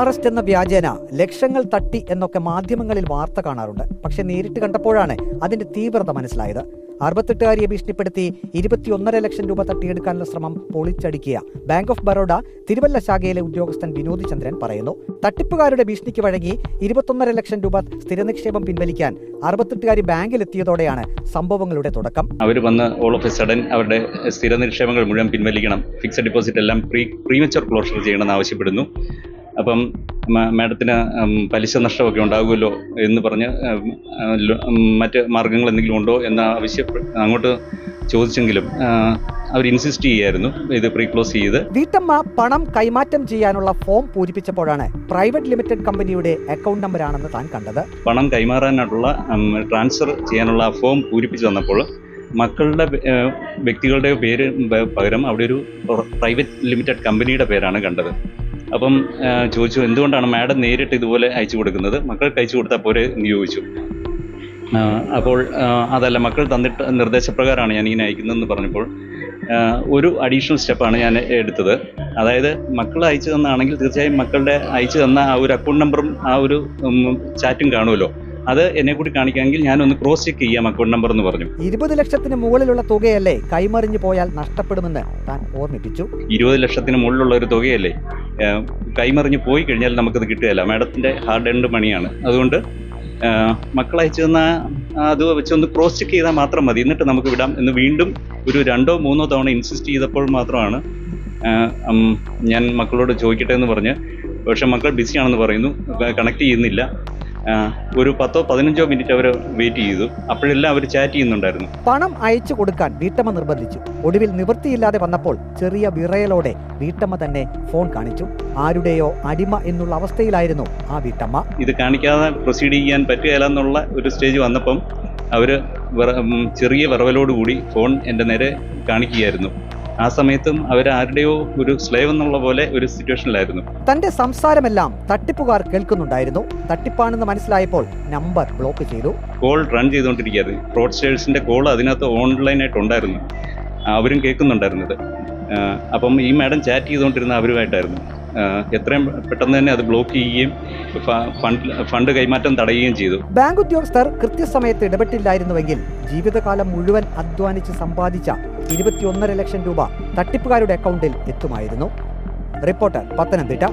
Arrest എന്ന വ്യാജേന ലക്ഷങ്ങൾ തട്ടി എന്നൊക്കെ മാധ്യമങ്ങളിൽ വാർത്ത കാണാറുണ്ട്. പക്ഷെ നേരിട്ട് കണ്ടപ്പോഴാണ് അതിന്റെ തീവ്രത മനസ്സിലായത്. 68-കാരിയെ ഭീഷണിപ്പെടുത്തി 21.5 ലക്ഷം രൂപ തട്ടിയെടുക്കാനുള്ള ശ്രമം പൊളിച്ചടുക്കിയ ബാങ്ക് ഓഫ് ബറോഡ തിരുവല്ല ശാഖയിലെ ഉദ്യോഗസ്ഥൻ വിനോദ് ചന്ദ്രൻ പറയുന്നു. തട്ടിപ്പുകാരുടെ ഭീഷണിക്ക് വഴങ്ങി 21.5 ലക്ഷം രൂപ സ്ഥിര നിക്ഷേപം പിൻവലിക്കാൻ 68-കാരി ബാങ്കിലെത്തിയതോടെയാണ് സംഭവങ്ങളുടെ തുടക്കം. അവർ വന്ന് ഓൾ ഓഫ് എ സഡൻ അവരുടെ സ്ഥിര നിക്ഷേപങ്ങൾ മുഴുവൻ പിൻവലിക്കണം, ഫിക്സഡ് ഡിപ്പോസിറ്റ് എല്ലാം പ്രീമച്വർ ക്ലോഷർ ചെയ്യണമെന്ന് ആവശ്യപ്പെടുന്നു. അപ്പം മാഡത്തിന് പലിശ നഷ്ടമൊക്കെ ഉണ്ടാകുമല്ലോ എന്ന് പറഞ്ഞ് മറ്റ് മാർഗങ്ങൾ എന്തെങ്കിലും ഉണ്ടോ എന്ന് അങ്ങോട്ട് ചോദിച്ചെങ്കിലും അവർ ഇൻസിസ്റ്റ് ചെയ്യായിരുന്നു ഇത് പ്രീ ക്ലോസ് ചെയ്ത്. വീട്ടമ്മ പണം കൈമാറ്റം ചെയ്യാനുള്ള ഫോം പൂരിപ്പിച്ചപ്പോഴാണ് പ്രൈവറ്റ് ലിമിറ്റഡ് കമ്പനിയുടെ അക്കൗണ്ട് നമ്പറാണെന്ന് താൻ കണ്ടത്. പണം കൈമാറാനുള്ള ട്രാൻസ്ഫർ ചെയ്യാനുള്ള ഫോം പൂരിപ്പിച്ച് തന്നപ്പോൾ മക്കളുടെ വ്യക്തികളുടെ പേര് പകരം അവിടെ ഒരു പ്രൈവറ്റ് ലിമിറ്റഡ് കമ്പനിയുടെ പേരാണ് കണ്ടത്. അപ്പം ചോദിച്ചു, എന്തുകൊണ്ടാണ് മാഡം നേരിട്ട് ഇതുപോലെ അയച്ചു കൊടുക്കുന്നത്, മക്കൾക്ക് അയച്ചു കൊടുത്താൽ പോരെ എന്ന് ചോദിച്ചു. അപ്പോൾ അതല്ല, മക്കൾ തന്നിട്ട് നിർദ്ദേശപ്രകാരമാണ് ഞാൻ ഇങ്ങനെ അയക്കുന്നതെന്ന് പറഞ്ഞപ്പോൾ ഒരു അഡീഷണൽ സ്റ്റെപ്പാണ് ഞാൻ എടുത്തത്. അതായത് മക്കൾ അയച്ചു തന്നാണെങ്കിൽ തീർച്ചയായും മക്കളുടെ അയച്ചു തന്ന ആ ഒരു അക്കൗണ്ട് നമ്പറും ആ ഒരു ചാറ്റും കാണുമല്ലോ, അത് എന്നെ കൂടി കാണിക്കാമെങ്കിൽ ഞാനൊന്ന് ക്രോസ് ചെക്ക് ചെയ്യാം അക്കൗണ്ട് നമ്പർ എന്ന് പറഞ്ഞു. 20 ലക്ഷത്തിന് മുകളിലുള്ള തുകയല്ലേ കൈമറിഞ്ഞു പോയാൽ നഷ്ടപ്പെടുമെന്ന് താൻ ഓർമ്മിപ്പിച്ചു. 20 ലക്ഷത്തിന് മുകളിലുള്ള ഒരു തുകയല്ലേ കൈമറിഞ്ഞ് പോയി കഴിഞ്ഞാൽ നമുക്കത് കിട്ടുകയില്ല. മാഡത്തിൻ്റെ ഹാർഡ് എൻഡ് മണിയാണ്. അതുകൊണ്ട് മക്കൾ അയച്ചു തന്ന അത് വെച്ചൊന്ന് ക്രോസ് ചെക്ക് ചെയ്താൽ മാത്രം മതി, എന്നിട്ട് നമുക്ക് വിടാം എന്ന് വീണ്ടും ഒരു 2-3 തവണ ഇൻസിസ്റ്റ് ചെയ്തപ്പോൾ മാത്രമാണ് ഞാൻ മക്കളോട് ചോദിക്കട്ടെ എന്ന് പറഞ്ഞ്. പക്ഷെ മക്കൾ ബിസിയാണെന്ന് പറയുന്നു, കണക്ട് ചെയ്യുന്നില്ല. ഒരു 10-15 മിനിറ്റ് അവർ വെയിറ്റ് ചെയ്തു. അപ്പോഴെല്ലാം അവർ ചാറ്റ് ചെയ്യുന്നുണ്ടായിരുന്നു. പണം അയച്ചു കൊടുക്കാൻ വീട്ടമ്മ നിർബന്ധിച്ചു. ഒടുവിൽ നിവൃത്തിയില്ലാതെ വന്നപ്പോൾ ചെറിയ വിറയലോടെ വീട്ടമ്മ തന്നെ ഫോൺ കാണിച്ചു. ആരുടെയോ അടിമ എന്നുള്ള അവസ്ഥയിലായിരുന്നു ആ വീട്ടമ്മ. ഇത് കാണിക്കാതെ പ്രൊസീഡ് ചെയ്യാൻ പറ്റുകയില്ല എന്നുള്ള ഒരു സ്റ്റേജ് വന്നപ്പം അവർ ചെറിയ വിറവലോടുകൂടി ഫോൺ എൻ്റെ നേരെ കാണിക്കുകയായിരുന്നു. ആ സമയത്തും അവരാരുടെയോ ഒരു സ്ലേവ് എന്നുള്ള പോലെ ഒരു സിറ്റുവേഷനിലായിരുന്നു. തന്റെ സംസാരമെല്ലാം തട്ടിപ്പുകാർ കേൾക്കുന്നുണ്ടായിരുന്നു. തട്ടിപ്പാണെന്ന് മനസ്സിലായപ്പോൾ നമ്പർ ബ്ലോക്ക് ചെയ്തു. കോൾ റൺ ചെയ്തുകൊണ്ടിരിക്കുകയായിരുന്നു. ഫ്രോഡ്സ്റ്റേഴ്സിന്റെ കോൾ അതിനകത്ത് ഓൺലൈനായിട്ട് ഉണ്ടായിരുന്നു, അവരും കേൾക്കുന്നുണ്ടായിരുന്നത്. അപ്പം ഈ മാഡം ചാറ്റ് ചെയ്തുകൊണ്ടിരുന്ന അവരുമായിട്ടായിരുന്നു. എത്രയും പെട്ടെന്ന് തന്നെ അത് ബ്ലോക്ക് ചെയ്യുകയും ഫണ്ട് കൈമാറ്റം തടയുകയും ചെയ്തു. ബാങ്ക് ഉദ്യോഗസ്ഥർ കൃത്യസമയത്ത് ഇടപെട്ടില്ലായിരുന്നുവെങ്കിൽ ജീവിതകാലം മുഴുവൻ അധ്വാനിച്ച് സമ്പാദിച്ച 21.5 ലക്ഷം രൂപ തട്ടിപ്പുകാരുടെ അക്കൗണ്ടിൽ എത്തുമായിരുന്നു. റിപ്പോർട്ടർ, പത്തനംതിട്ട.